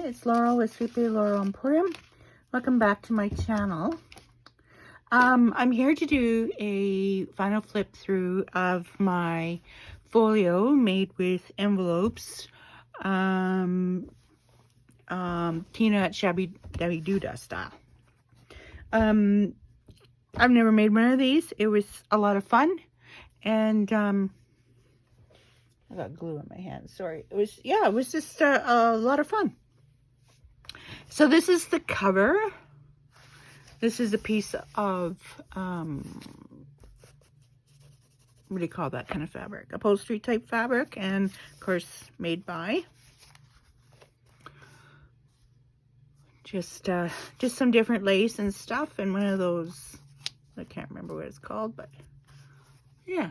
it's Laurel with Sleepy Laurel Emporium. Welcome back to my channel. I'm here to do a final flip through of my folio made with envelopes. Tina at Shabby Dabby Doodah style. I've never made one of these. It was a lot of fun, and I got glue in my hand. Sorry. It was just a lot of fun. So this is the cover. This is a piece of, what do you call that kind of fabric? Upholstery type fabric, and of course made by. Just some different lace and stuff, and one of those, I can't remember what it's called, but yeah.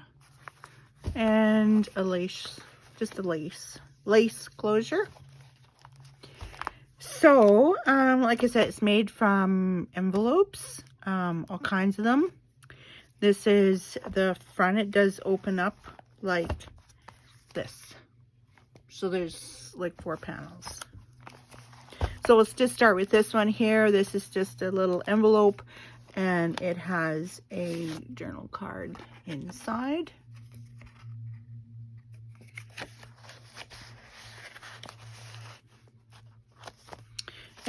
And a lace, just a lace closure. So, like I said, it's made from envelopes, all kinds of them. This is the front. It does open up like this. So there's like 4 panels. So let's just start with this one here. This is just a little envelope, and it has a journal card inside.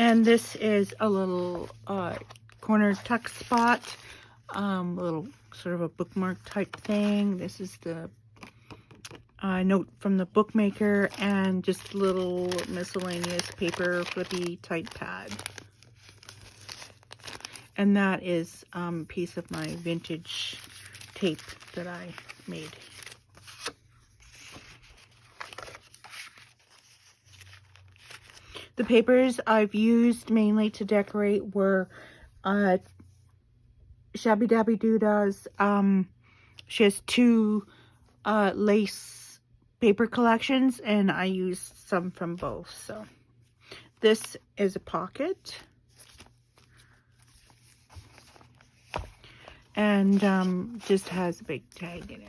And this is a little corner tuck spot, a little sort of a bookmark type thing. This is the note from the bookmaker, and just a little miscellaneous paper flippy type pad. And that is a piece of my vintage tape that I made. The papers I've used mainly to decorate were Shabby Dabby Doodah's. She has 2 lace paper collections, and I used some from both. So this is a pocket, and just has a big tag in it.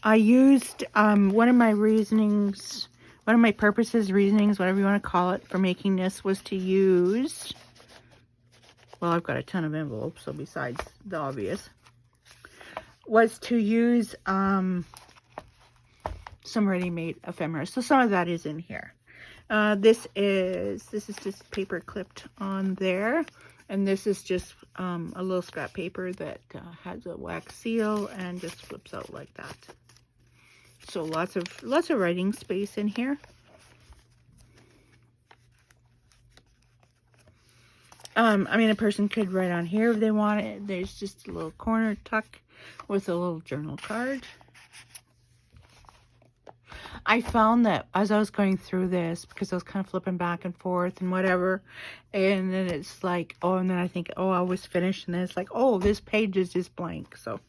I used one of my reasonings, whatever you want to call it, for making this was to use, well, I've got a ton of envelopes, so besides the obvious, was to use some ready-made ephemera. So some of that is in here. This is just paper clipped on there, and this is just a little scrap paper that has a wax seal and just flips out like that. So lots of writing space in here. I mean, a person could write on here if they want it. There's just a little corner tuck with a little journal card. I found that as I was going through this, because I was kind of flipping back and forth and whatever, and then it's like, oh, and then I think, oh, I was finished, and then it's like, oh, this page is just blank. So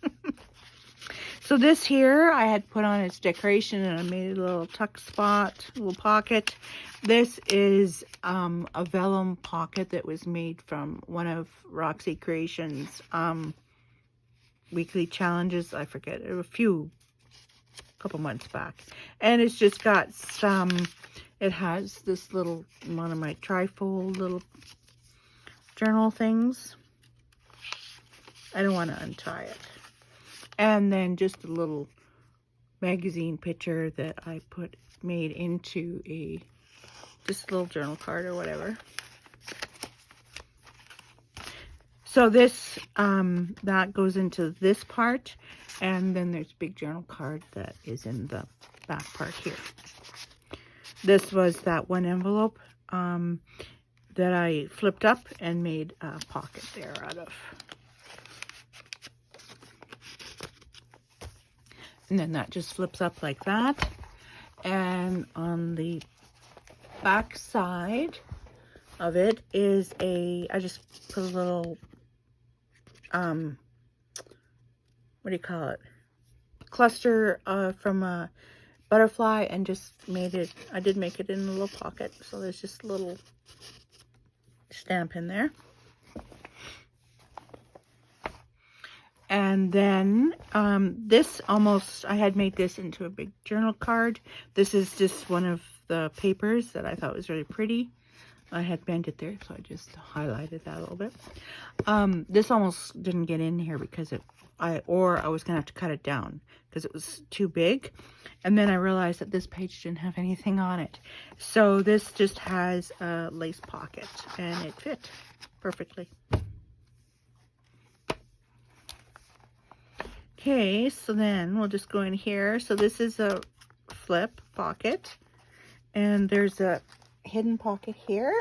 so this here I had put on its decoration, and I made a little tuck spot, a little pocket. This is a vellum pocket that was made from one of Roxy Creations weekly challenges. I forget, a couple months back, and it's just got some, it has this little, one of my trifold little journal things. I don't want to untie it. And then just a little magazine picture that I made into just a little journal card or whatever. So this, that goes into this part, and then there's a big journal card that is in the back part here. This was that one envelope that I flipped up and made a pocket there out of. And then that just flips up like that. And on the back side of it is I just put a little, what do you call it? Cluster from a butterfly, and just made it, I did make it in a little pocket. So there's just a little stamp in there. And then this almost, I had made this into a big journal card. This is just one of the papers that I thought was really pretty. I had bent it there, so I just highlighted that a little bit. This almost didn't get in here because I was gonna have to cut it down because it was too big. And then I realized that this page didn't have anything on it. So this just has a lace pocket and it fit perfectly. Okay, so then we'll just go in here. So this is a flip pocket, and there's a hidden pocket here,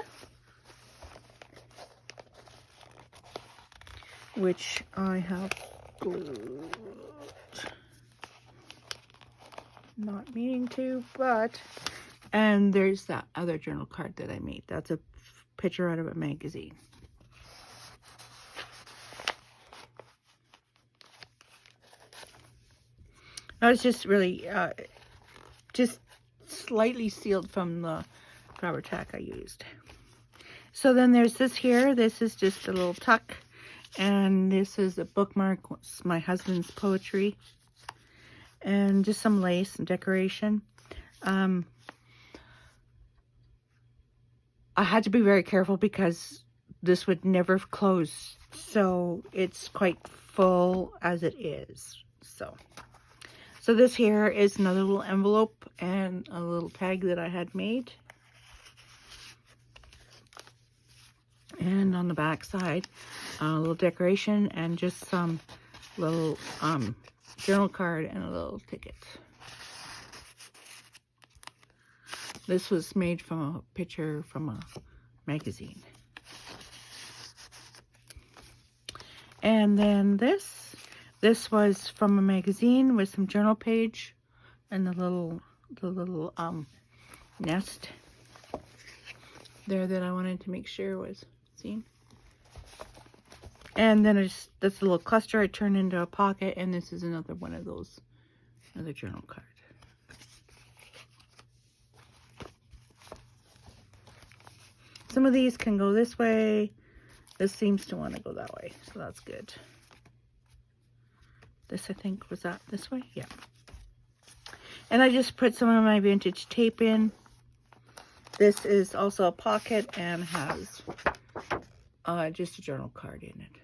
which I have glued. Not meaning to, but, and there's that other journal card that I made. That's a picture out of a magazine. I was just really, just slightly sealed from the rubber tack I used. So then there's this here. This is just a little tuck. And this is a bookmark. It's my husband's poetry. And just some lace and decoration. I had to be very careful because this would never close. So it's quite full as it is. So this here is another little envelope and a little tag that I had made. And on the back side, a little decoration and just some little journal card and a little ticket. This was made from a picture from a magazine. And then this was from a magazine with some journal page and the little nest there that I wanted to make sure was seen. And then that's a little cluster I turned into a pocket, and this is another one of those, another journal card. Some of these can go this way. This seems to want to go that way, so that's good. This, I think, was that this way? Yeah. And I just put some of my vintage tape in. This is also a pocket and has just a journal card in it.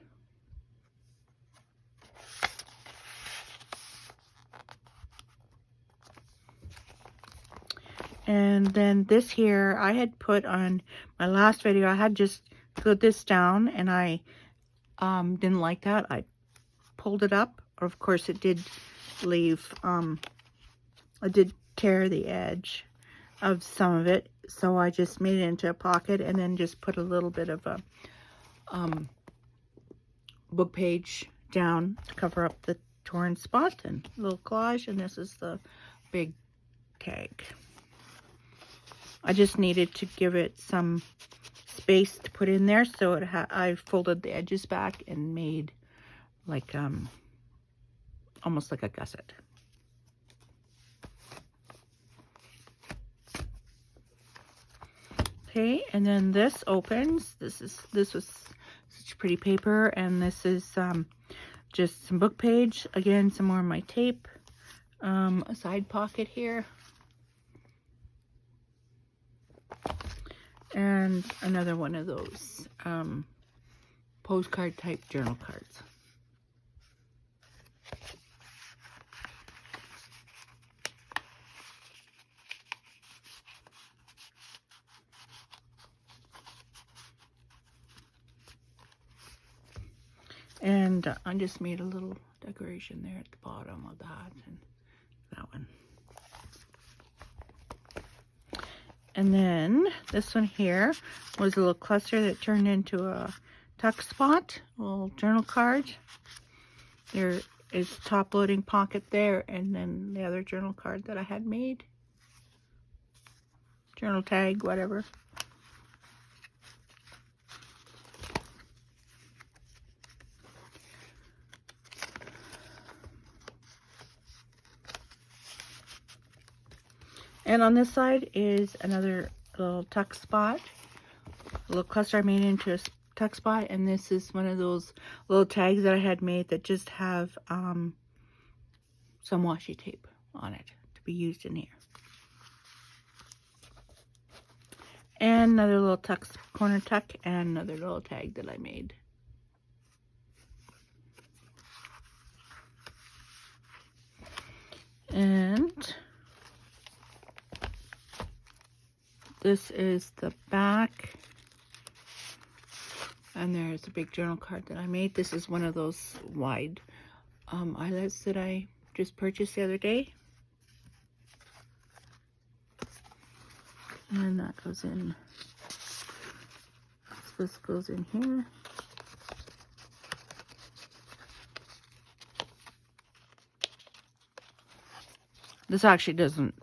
And then this here, I had put on my last video, I had just put this down, and I didn't like that. I pulled it up. Of course, it did leave, I did tear the edge of some of it, so I just made it into a pocket and then just put a little bit of a book page down to cover up the torn spot, and a little collage, and this is the big tag. I just needed to give it some space to put in there, so I folded the edges back and made like almost like a gusset. Okay, and then this opens. This was such pretty paper, and this is just some book page. Again, some more of my tape. A side pocket here. And another one of those postcard type journal cards. And I just made a little decoration there at the bottom of that and that one. And then this one here was a little cluster that turned into a tuck spot, a little journal card. There is top loading pocket there, and then the other journal card that I had made. Journal tag, whatever. And on this side is another little tuck spot. A little cluster I made into a tuck spot, and this is one of those little tags that I had made that just have some washi tape on it to be used in here. And another little tuck, corner tuck, and another little tag that I made. And this is the back. And there's a big journal card that I made. This is one of those wide eyelets that I just purchased the other day. And that goes in. This goes in here. This actually doesn't,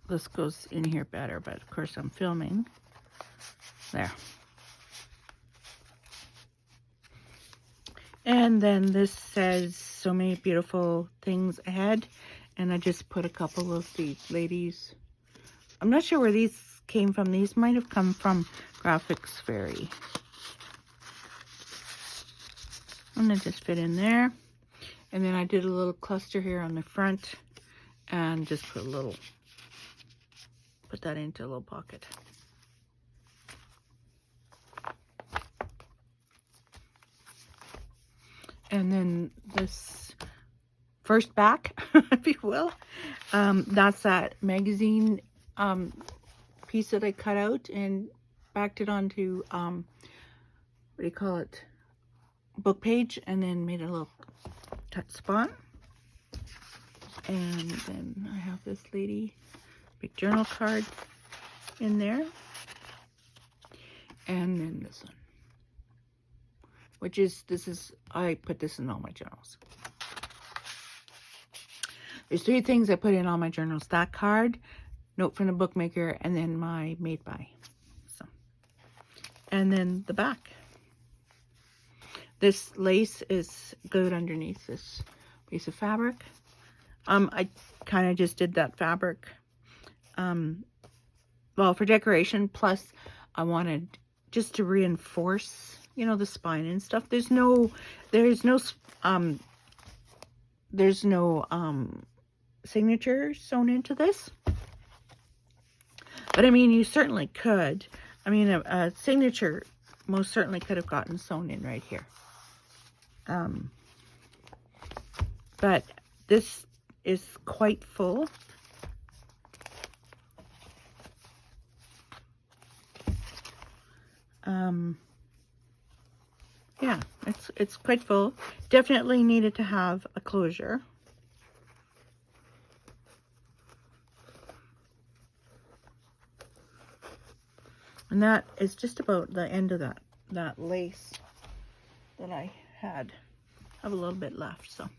this goes in here better, but of course I'm filming. There. And then this says so many beautiful things ahead. And I just put a couple of these ladies. I'm not sure where these came from. These might have come from Graphics Fairy. And they just fit in there. And then I did a little cluster here on the front and just put a little, put that into a little pocket. And then this first back, if you will, that's that magazine piece that I cut out and backed it onto, what do you call it, book page, and then made a little tuck spot. And then I have this lady, big journal card in there. And then this one, which is, I put this in all my journals. There's 3 things I put in all my journals: that card, note from the bookmaker, and then my made by. So, and then the back. This lace is glued underneath this piece of fabric. I kind of just did that fabric, well, for decoration, plus I wanted just to reinforce, you know, the spine and stuff. There's no signature sewn into this. But I mean, you certainly could. I mean, a signature most certainly could have gotten sewn in right here. But this is quite full. Yeah, it's quite full. Definitely needed to have a closure. And that is just about the end of that lace that I had. I have a little bit left, so.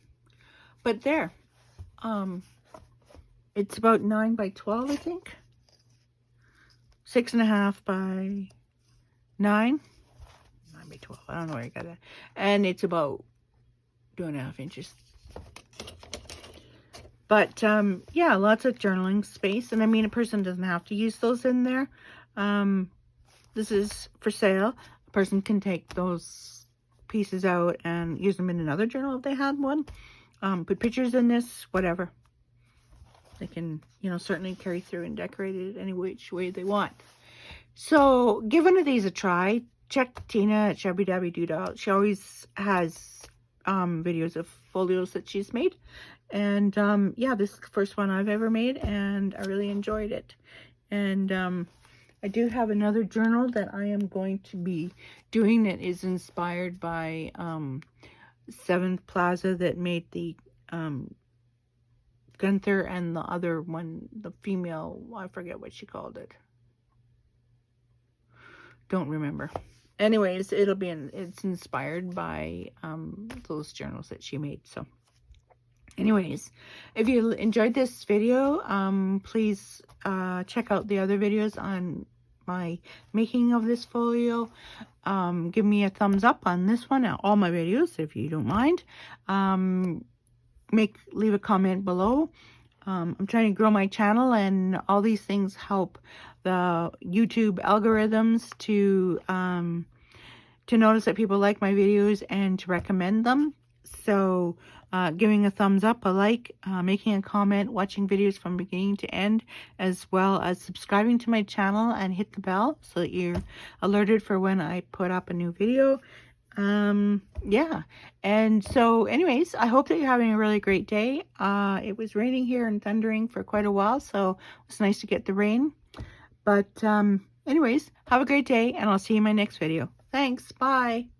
But there. It's about 9 by 12, I think. 6.5 by 9. 9 by 12. I don't know where I got that. And it's about 2.5 inches. But yeah, lots of journaling space. And I mean, a person doesn't have to use those in there. This is for sale. A person can take those pieces out and use them in another journal if they had one. Put pictures in this, whatever. They can, you know, certainly carry through and decorate it any which way they want. So give one of these a try. Check Tina at Shabby Dabby Doodle. She always has videos of folios that she's made. And yeah, this is the first one I've ever made, and I really enjoyed it. And I do have another journal that I am going to be doing that is inspired by Seventh Plaza, that made the Gunther, and the other one, the female, I forget what she called it. Don't remember. Anyways, it's inspired by those journals that she made. So anyways, if you enjoyed this video, please check out the other videos on my making of this folio. Give me a thumbs up on this one, all my videos, if you don't mind. Leave a comment below. I'm trying to grow my channel, and all these things help the YouTube algorithms to to notice that people like my videos and to recommend them. So giving a thumbs up, a like, making a comment, watching videos from beginning to end, as well as subscribing to my channel and hit the bell so that you're alerted for when I put up a new video. Yeah, and so anyways, I hope that you're having a really great day. It was raining here and thundering for quite a while, so it was nice to get the rain. But anyways, have a great day, and I'll see you in my next video. Thanks. Bye.